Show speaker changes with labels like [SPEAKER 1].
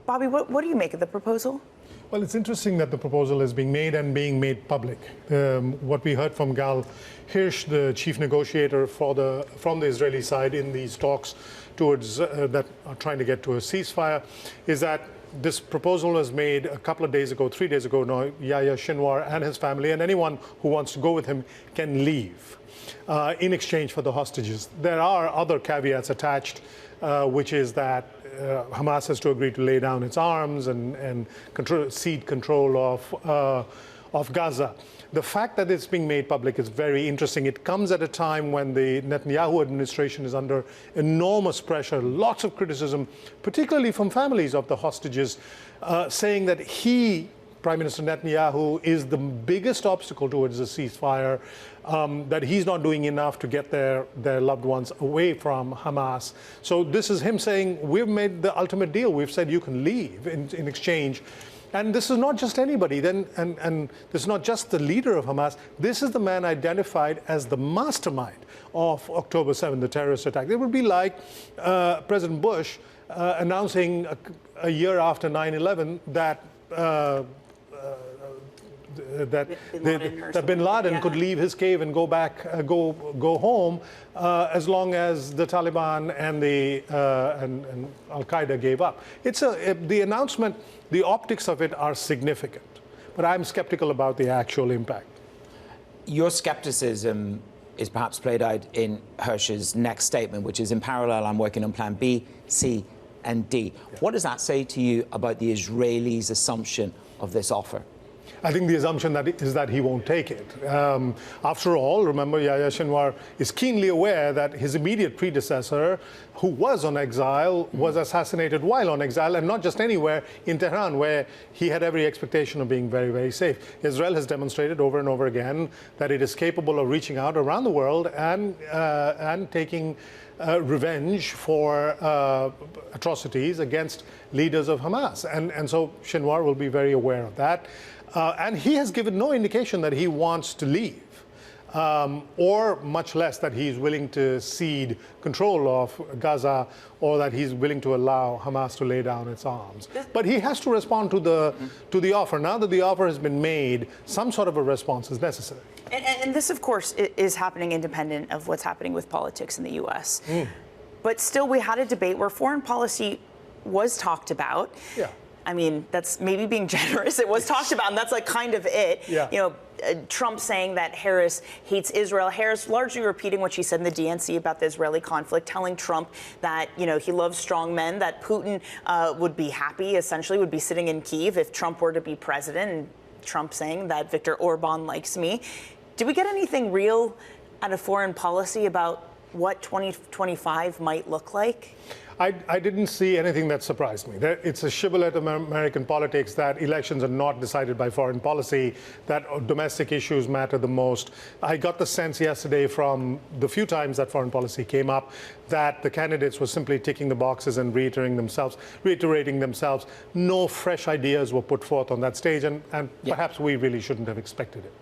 [SPEAKER 1] Bobby, what do you make of the proposal?
[SPEAKER 2] Well, it's interesting that the proposal is being made and being made public. What we heard from Gal Hirsch, the chief negotiator from the Israeli side in these talks towards that are trying to get to a ceasefire, is that this proposal was made a couple of days ago, 3 days ago now. Yahya Sinwar and his family and anyone who wants to go with him can leave in exchange for the hostages. There are other caveats attached, which is that Hamas has to agree to lay down its arms and cede control of Gaza. The fact that it's being made public is very interesting. It comes at a time when the Netanyahu administration is under enormous pressure, lots of criticism, particularly from families of the hostages, saying that Prime Minister Netanyahu, is the biggest obstacle towards a ceasefire, that he's not doing enough to get their loved ones away from Hamas. So this is him saying, we've made the ultimate deal. We've said you can leave in exchange. And this is not just anybody, and this is not just the leader of Hamas. This is the man identified as the mastermind of October 7th, the terrorist attack. It would be like President Bush announcing a year after 9/11 that bin Laden could leave his cave and go back, go home, as long as the Taliban and Al Qaeda gave up. The announcement, the optics of it are significant, but I'm skeptical about the actual impact.
[SPEAKER 3] Your skepticism is perhaps played out in Hirsch's next statement, which is, in parallel, I'm working on Plan B, C, and D. Yeah. What does that say to you about the Israelis' assumption of this offer?
[SPEAKER 2] I think the assumption is that he won't take it. After all, remember, Yahya Sinwar is keenly aware that his immediate predecessor, who was on exile, was assassinated while on exile, and not just anywhere, in Tehran, where he had every expectation of being very, very safe. Israel has demonstrated over and over again that it is capable of reaching out around the world and taking revenge for atrocities against leaders of Hamas. And so Sinwar will be very aware of that. And he has given no indication that he wants to leave, or much less that he's willing to cede control of Gaza, or that he's willing to allow Hamas to lay down its arms. But he has to respond to the offer. Now that the offer has been made, some sort of a response is necessary.
[SPEAKER 1] And this, of course, is happening independent of what's happening with politics in the U.S. But still, we had a debate where foreign policy was talked about.
[SPEAKER 2] Yeah.
[SPEAKER 1] I mean, that's maybe being generous. It was talked about, and that's like kind of it.
[SPEAKER 2] Yeah.
[SPEAKER 1] You know, Trump saying that Harris hates Israel. Harris largely repeating what she said in the DNC about the Israeli conflict, telling Trump that, you know, he loves strong men, that Putin would be happy, essentially, would be sitting in Kyiv if Trump were to be president, and Trump saying that Viktor Orban likes me. Did we get anything real out of foreign policy about what 2025 might look like?
[SPEAKER 2] I didn't see anything that surprised me. It's a shibboleth of American politics that elections are not decided by foreign policy, that domestic issues matter the most. I got the sense yesterday from the few times that foreign policy came up that the candidates were simply ticking the boxes and reiterating themselves. No fresh ideas were put forth on that stage, and perhaps we really shouldn't have expected it.